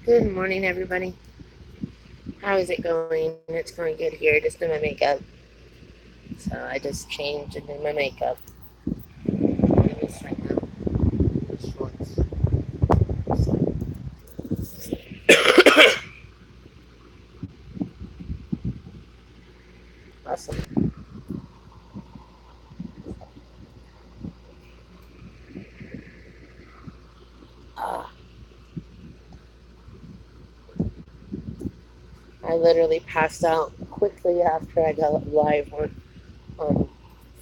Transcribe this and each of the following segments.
Good morning, everybody. How is it going? It's going good here. Just doing my makeup. So I just changed and did my makeup. I'm just right now. Shorts. So, awesome. Ah, I literally passed out quickly after I got live on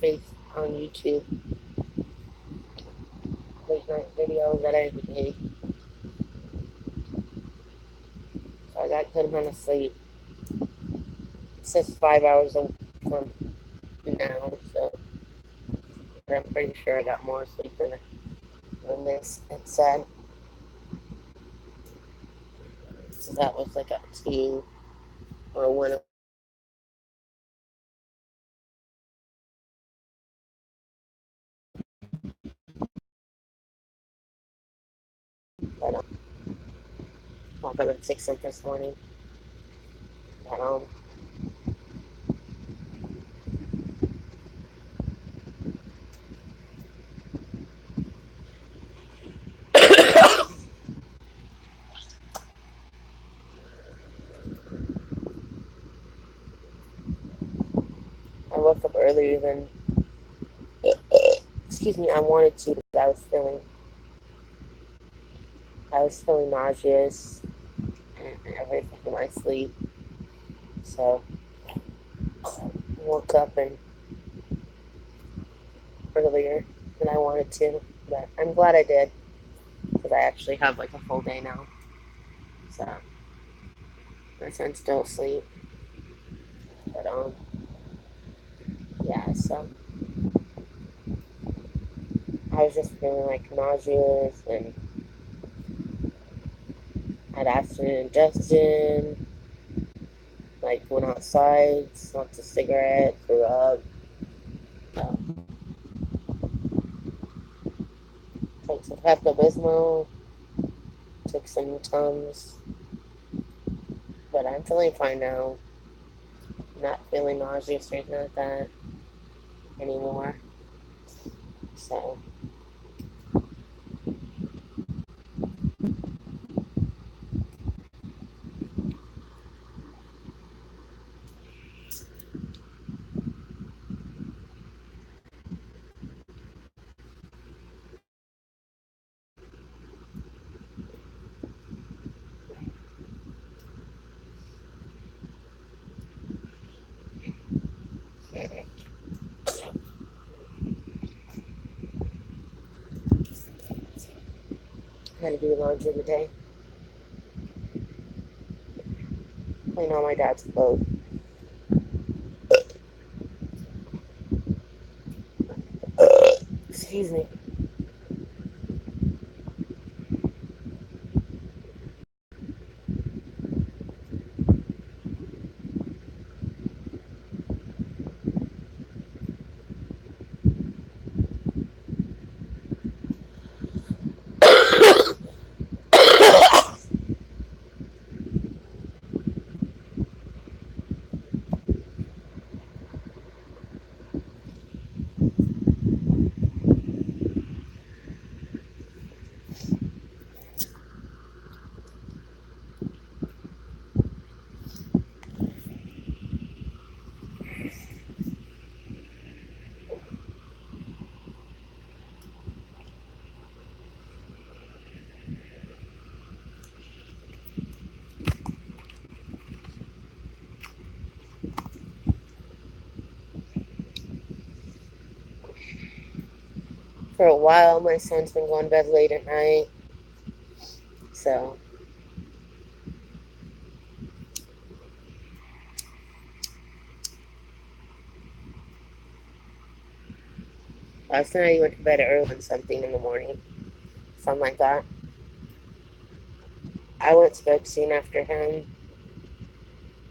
Face on YouTube late night video that I made. So I got a good amount of sleep. It says 5 hours from now, so I'm pretty sure I got more sleep than this. It said. So that was like a 2 or 1. But woke up at 6 this morning. Got home. I woke up earlier than excuse me, I wanted to because I was feeling nauseous and everything in my sleep. So I woke up and earlier than I wanted to. But I'm glad I did because I actually have like a full day now. So my son's still asleep. But yeah, so I was just feeling like nauseous and had acid ingestion. Like went outside, smoked a cigarette, threw up. Um, took some Pepto Bismol, took some Tums, but I'm feeling fine now. Not feeling nauseous or anything like that anymore. So I had to do laundry today. Clean all my dad's clothes. Excuse me. For a while, my son's been going to bed late at night. So last night he went to bed early and something in the morning. Something like that. I went to bed soon after him.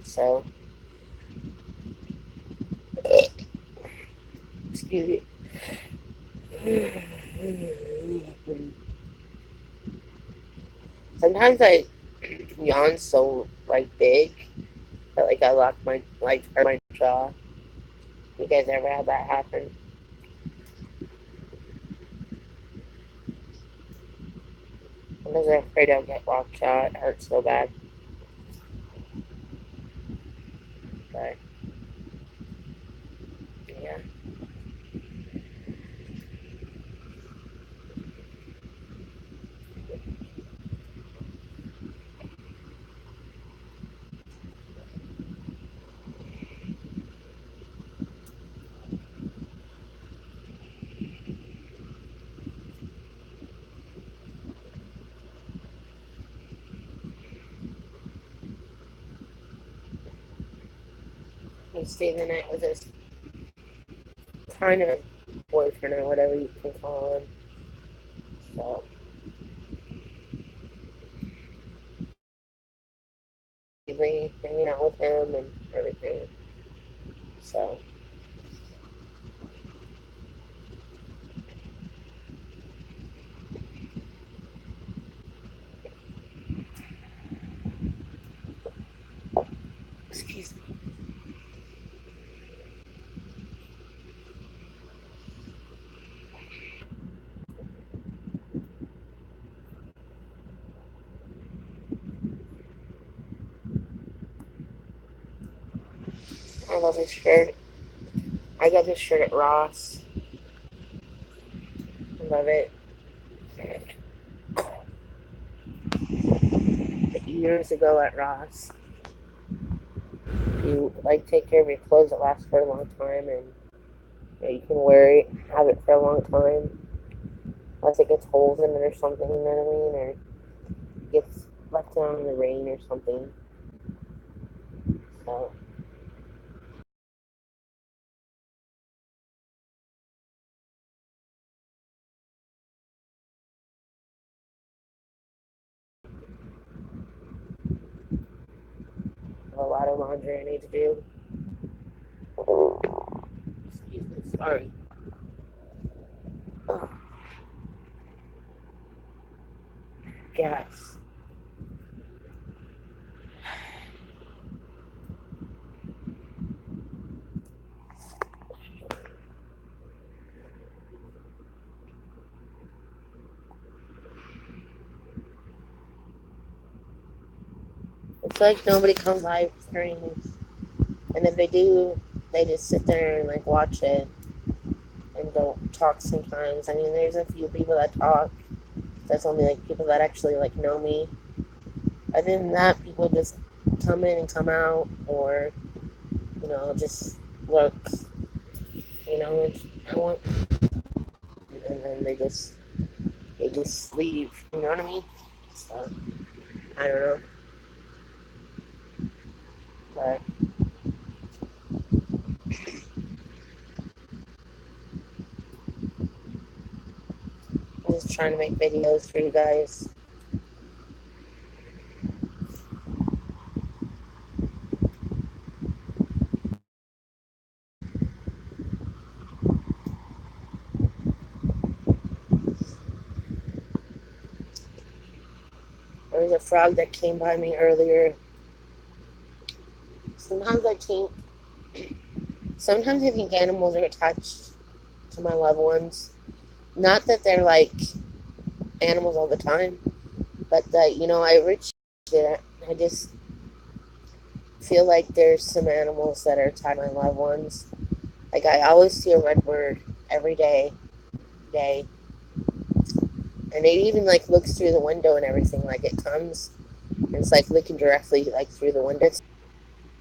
So, excuse me. Sometimes yawned so like big that like I locked my my jaw. You guys ever had that happen? I'm just afraid I'll get locked jaw. It hurts so bad. But yeah. He stayed the night with his kind of boyfriend or whatever you can call him. So we hanging out with him and everything. So excuse me. I love his shirt. I got this shirt at Ross. I love it. Years ago at Ross. If you like take care of your clothes, it lasts for a long time, and you can wear it, have it for a long time, unless it gets holes in it or something. You know what I mean? Or gets left down in the rain or something. So I have a lot of laundry I need to do. Excuse me. Sorry. Oh, gas. It's like nobody comes live streams, and if they do, they just sit there and like watch it and don't talk sometimes. I mean, there's a few people that talk. That's only like people that actually like know me. Other than that, people just come in and come out, or just look. I want, and then they just leave. You know what I mean? So I don't know, but I'm just trying to make videos for you guys. There was a frog that came by me earlier. Sometimes I think, sometimes I think animals are attached to my loved ones. Not that they're like animals all the time, but that I reached it. I just feel like there's some animals that are tied to my loved ones. Like I always see a red bird every day, and it even like looks through the window and everything. Like it comes and it's like looking directly like through the window.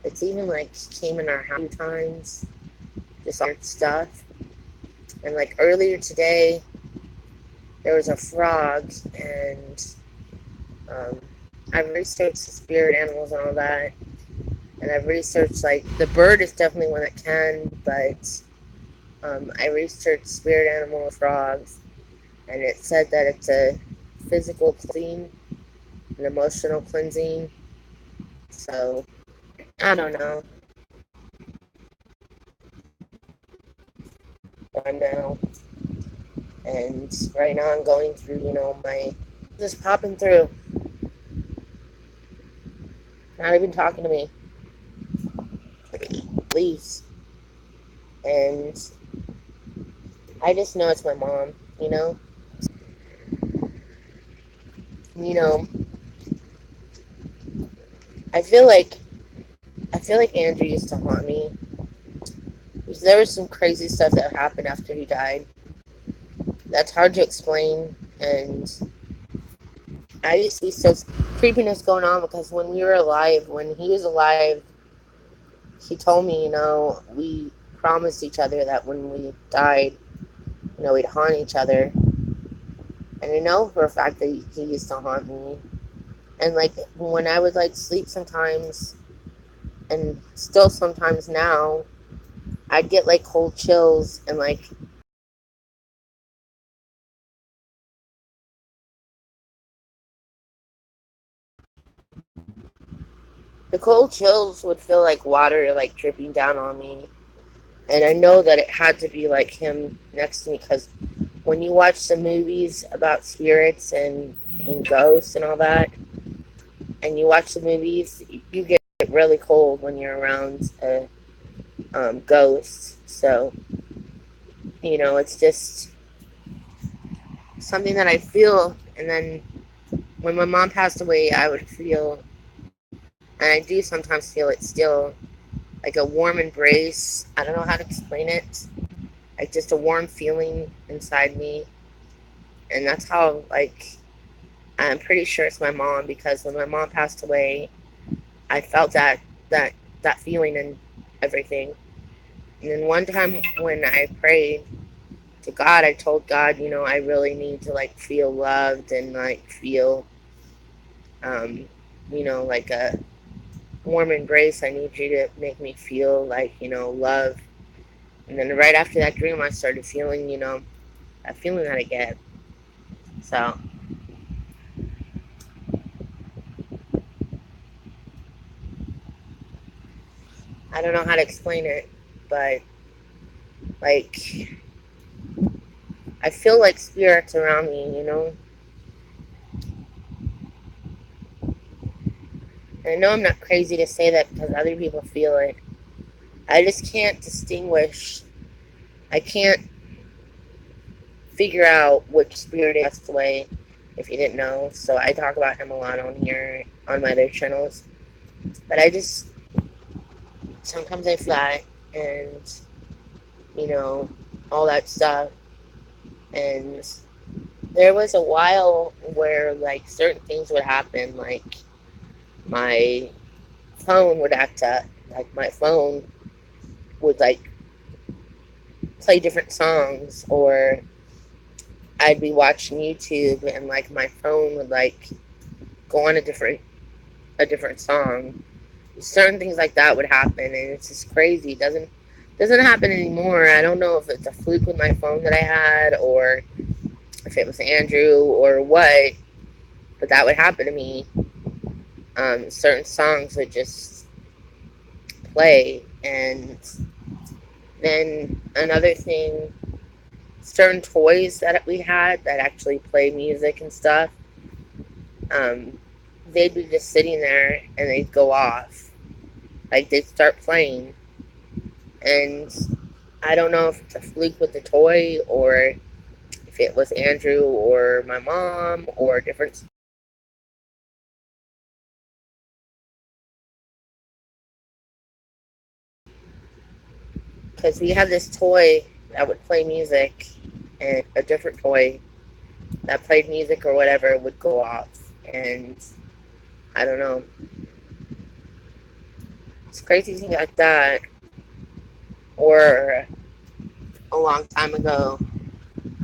It's even like came in our house a few times, just weird stuff. And like earlier today, there was a frog, and um, I've researched spirit animals and all that, and I've researched like the bird is definitely one that can, but I researched spirit animal frogs, and it said that it's a physical cleansing, an emotional cleansing. So I don't know. I know. And right now I'm going through, my just popping through. not even talking to me. Leaves. And I just know it's my mom, you know? You know, I feel like Andrew used to haunt me. There was some crazy stuff that happened after he died. That's hard to explain, and I just see so creepiness going on because when we were alive, when he was alive, he told me, we promised each other that when we died, we'd haunt each other. And I know for a fact that he used to haunt me. And like when I would like sleep sometimes, and still sometimes now, I'd get like cold chills and like the cold chills would feel like water like dripping down on me. And I know that it had to be like him next to me because when you watch the movies about spirits and ghosts and all that, and you watch the movies, you get really cold when you're around a ghost. So, it's just something that I feel. And then when my mom passed away, I would feel, and I do sometimes feel it still, like a warm embrace. I don't know how to explain it. Like just a warm feeling inside me. And that's how, like, I'm pretty sure it's my mom because when my mom passed away, I felt that that feeling and everything. And then one time when I prayed to God, I told God, I really need to like feel loved and like feel, um, like a warm embrace. I need you to make me feel like, love. And then right after that dream, I started feeling, that feeling that I get. So I don't know how to explain it, but like I feel like spirits around me. And I know I'm not crazy to say that because other people feel it. I just can't distinguish. I can't figure out which spirit passed away if you didn't know. So I talk about him a lot on here on my other channels. But I just sometimes I fly and you know all that stuff. And there was a while where like certain things would happen, like my phone would act up. Like my phone would like play different songs, or I'd be watching YouTube and like my phone would like go on a different song. Certain things like that would happen, and it's just crazy. It doesn't happen anymore. I don't know if it's a fluke with my phone that I had, or if it was Andrew or what, but that would happen to me. Certain songs would just play, and then another thing, certain toys that we had that actually play music and stuff, um, they'd be just sitting there and they'd go off, like they'd start playing, and I don't know if it's a fluke with the toy or if it was Andrew or my mom or different, because we had this toy that would play music, and a different toy that played music or whatever would go off, and I don't know. It's crazy thing like that. Or a long time ago,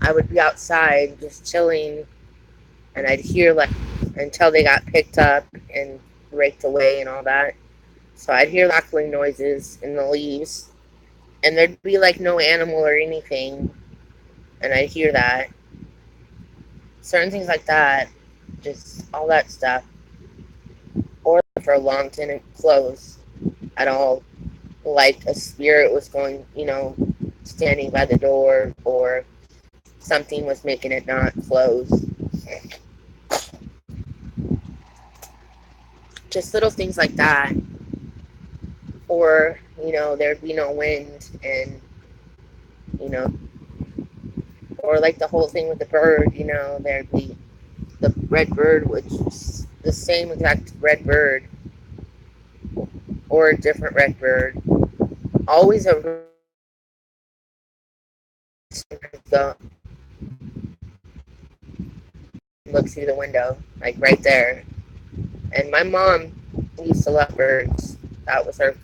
I would be outside just chilling, and I'd hear like until they got picked up and raked away and all that. So I'd hear crackling noises in the leaves, and there'd be like no animal or anything, and I'd hear that. Certain things like that, just all that stuff. Or for a long didn't close at all. Like a spirit was going, standing by the door, or something was making it not close. just little things like that. Or, there'd be no wind, and, you know, or like the whole thing with the bird, there'd be the red bird, which is the same exact red bird, or a different red bird. Always a go look through the window, like right there. And my mom used to love birds. That was her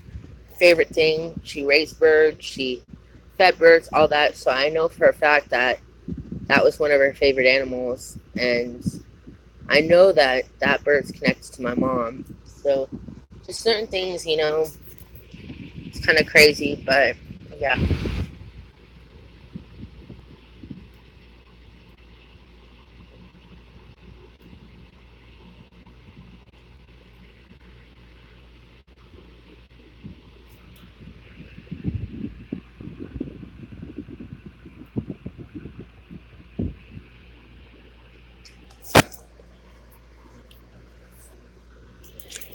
favorite thing. She raised birds, she fed birds, all that. So I know for a fact that that was one of her favorite animals. And I know that that bird's connected to my mom. So just certain things, it's kind of crazy, but yeah.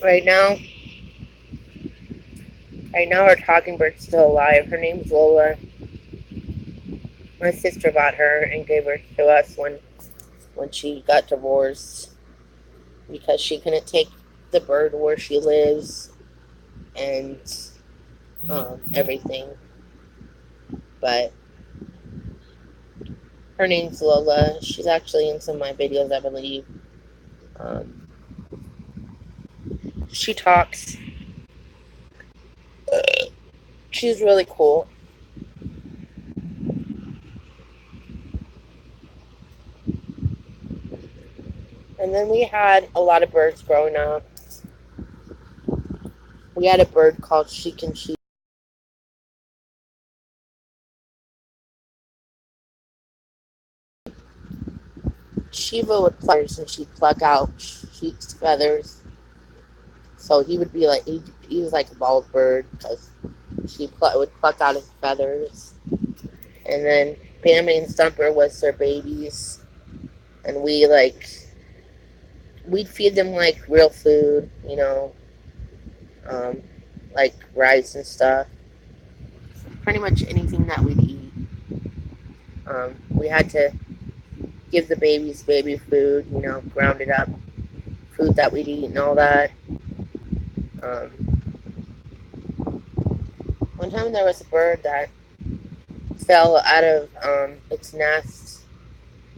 Right now, right now our talking bird's still alive. Her name's Lola. My sister bought her and gave her to us when she got divorced because she couldn't take the bird where she lives and everything. But her name's Lola. She's actually in some of my videos, I believe. Um, she talks. She's really cool. And then we had a lot of birds growing up. We had a bird called Sheik and Sheik. Shiva would pluck and she'd pluck out Sheik's feathers. So he would be like, he was like a bald bird because would pluck out his feathers. And then Bambi and Stumper was their babies. And we'd feed them like real food, um, like rice and stuff. Pretty much anything that we'd eat. We had to give the babies baby food, grounded up food that we'd eat and all that. Um, one time there was a bird that fell out of its nest,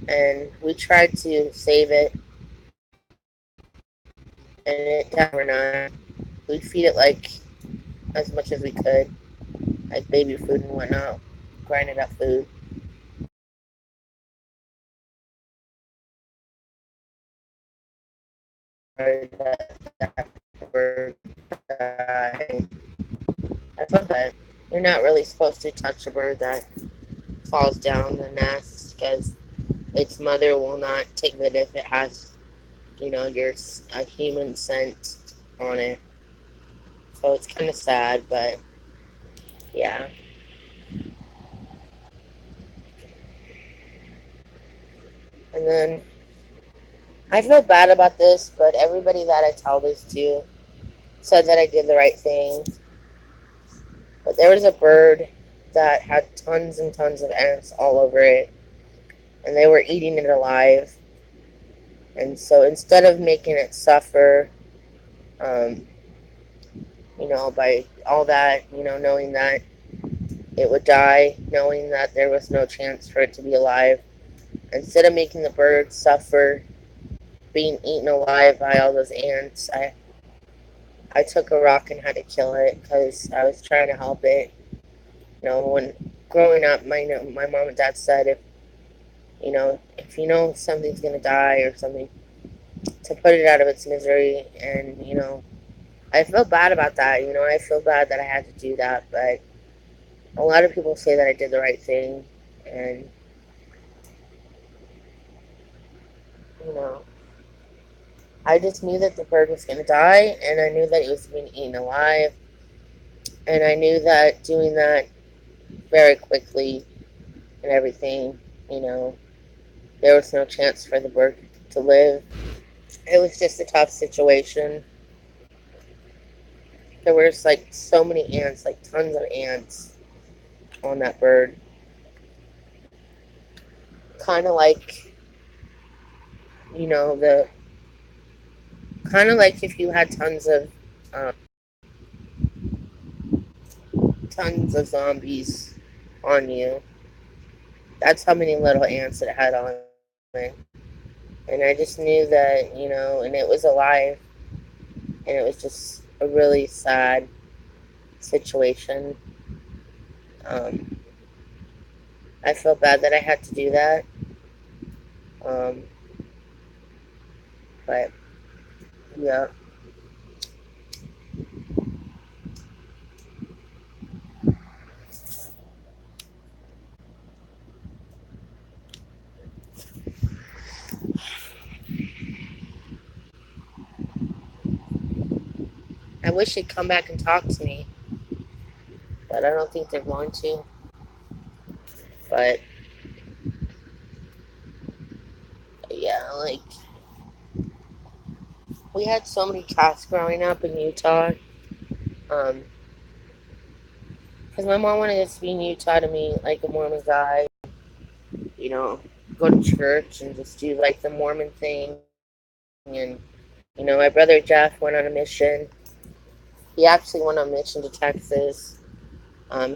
and we tried to save it, and it died overnight. We'd feed it like as much as we could, like baby food and whatnot, grinded up food. That bird died. I thought that you're not really supposed to touch a bird that falls down the nest because its mother will not take it if it has, your a human scent on it. So it's kind of sad, but yeah. And then I feel bad about this, but everybody that I tell this to said that I did the right thing. But there was a bird that had tons and tons of ants all over it, and they were eating it alive. And so instead of making it suffer, um, by all that, knowing that it would die, knowing that there was no chance for it to be alive, instead of making the bird suffer being eaten alive by all those ants, I took a rock and had to kill it because I was trying to help it. When growing up, my mom and dad said if you know something's gonna die or something, to put it out of its misery. And I feel bad about that. I feel bad that I had to do that, but a lot of people say that I did the right thing, and you know, I just knew that the bird was gonna die, and I knew that it was being eaten alive, and I knew that doing that very quickly and everything, you know, there was no chance for the bird to live. It was just a tough situation. There was like so many ants, like tons of ants on that bird. Kind of like, the kind of like if you had um, tons of zombies on you. That's how many little ants it had on it. And I just knew that, and it was alive, and it was just a really sad situation. Um, I felt bad that I had to do that. Um, but yeah, I wish they'd come back and talk to me, but I don't think they're going to. But yeah, like we had so many cats growing up in Utah. Um, because my mom wanted us to be in Utah to meet like a Mormon guy, you know, go to church and just do like the Mormon thing. And my brother Jeff went on a mission. He actually went on a mission to Texas.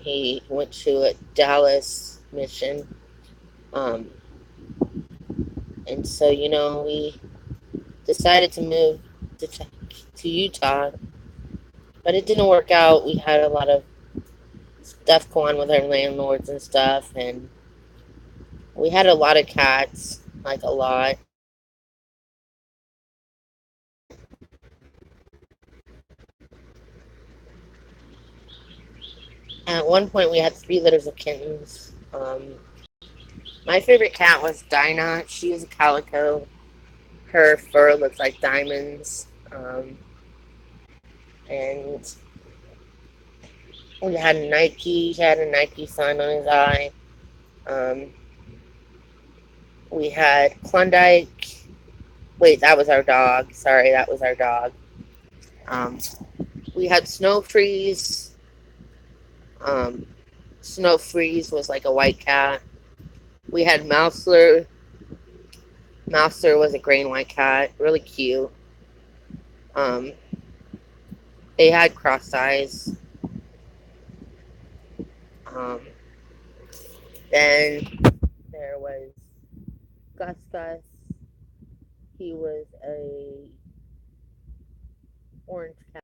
He went to a Dallas mission. Um, and so we decided to move to to Utah, but it didn't work out. We had a lot of stuff going on with our landlords and stuff, and we had a lot of cats, like a lot. At one point, we had 3 litters of kittens. My favorite cat was Dinah. She was a calico. Her fur looked like diamonds. And we had Nike. He had a Nike sign on his eye. Um, we had Klondike. Wait, that was our dog. Sorry, that was our dog. Um, we had Snow Freeze. Um, Snow Freeze was like a white cat. We had Mousler. Mousler was a gray and white cat. Really cute. Um, they had cross eyes. Um, then there was Gus Gus. He was a orange cat.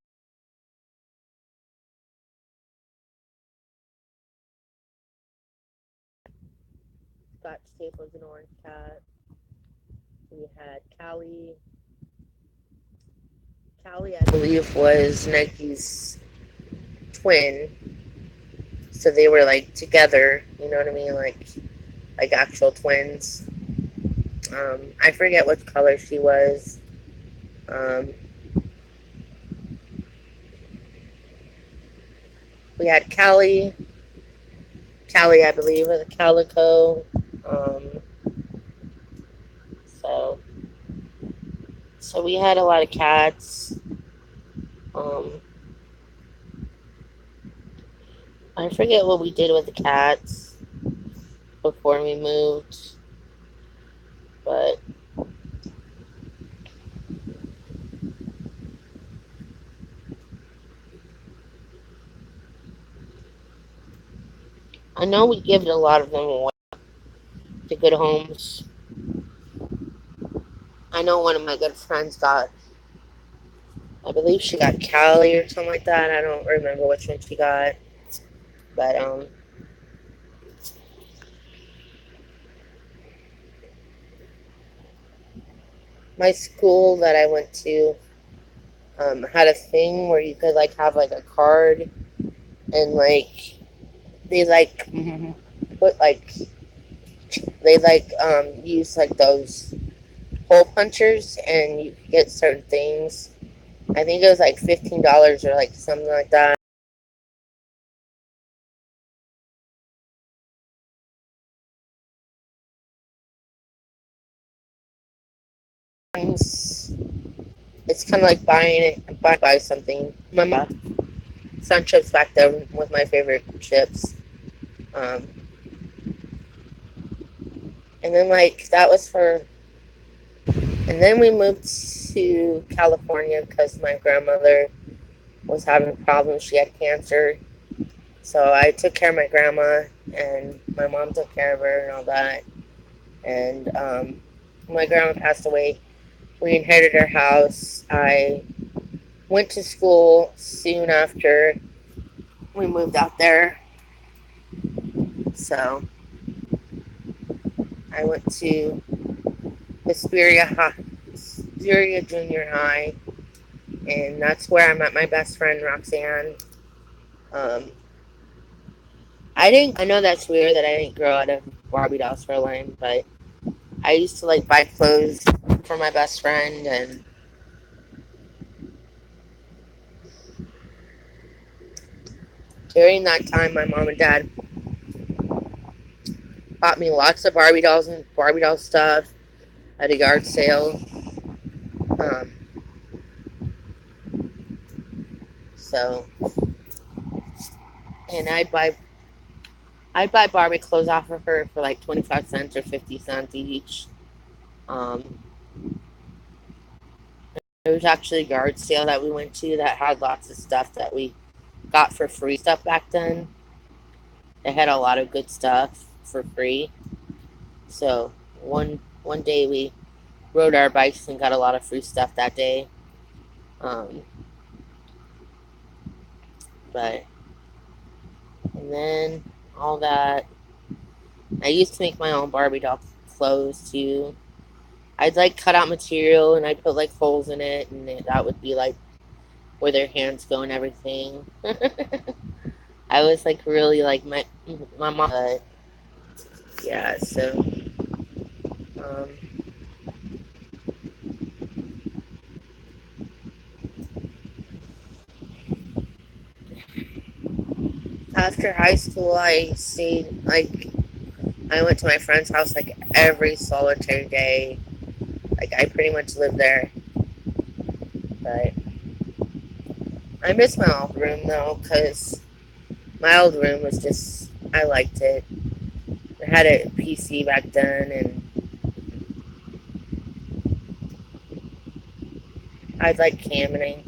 Scotch Tape was an orange cat. We had Callie. Callie, I believe, was Nike's twin. So they were like together. You know what I mean? Like actual twins. I forget what color she was. Um, we had Callie. Callie, I believe, was a calico. Um, so so we had a lot of cats. Um, I forget what we did with the cats before we moved, but I know we gave a lot of them away to good homes. I know one of my good friends got, I believe she got Callie or something like that. I don't remember which one she got, but my school that I went to had a thing where you could like have like a card and like they like put like they like use like those hole punchers and you could get certain things. I think it was like $15 or like something like that. It's kind of like buying it, buy something. My mom. Sun chips back then was my favorite chips. Um, and then like that was for, and then we moved to California because my grandmother was having problems. She had cancer, so I took care of my grandma, and my mom took care of her and all that. And my grandma passed away. We inherited our house. I went to school soon after we moved out there. So I went to Hesperia Junior High, and that's where I met my best friend Roxanne. Um, I didn't. I know that's weird that I didn't grow out of Barbie dolls for a line, but I used to like buy clothes for my best friend, and during that time, my mom and dad bought me lots of Barbie dolls and Barbie doll stuff at a yard sale. Um, so, and I'd buy Barbie clothes off of her for like 25 cents or 50 cents each. Um, there was actually a yard sale that we went to that had lots of stuff that we got for free stuff back then. They had a lot of good stuff for free. So one day we rode our bikes and got a lot of free stuff that day. Um, but and then all that, I used to make my own Barbie doll clothes too. I'd like cut out material and I'd put like holes in it, and that would be like where their hands go and everything. I was like really like my mom. Yeah, so um, after high school, I stayed like I went to my friend's house like every solitary day. Like I pretty much lived there, but I miss my old room though, because my old room was just I liked it. I had a PC back then, and I'd like camming.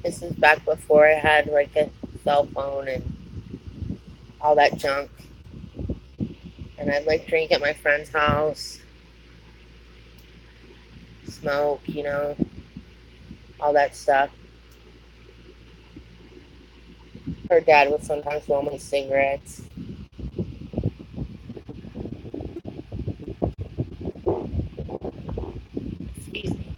This is back before I had like a cell phone and all that junk. And I'd like drink at my friend's house, smoke, all that stuff. Her dad would sometimes roll me cigarettes. Excuse me.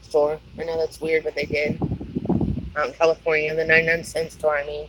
Store. I know that's weird, but they did. Out in California, the 99 cent store, I mean.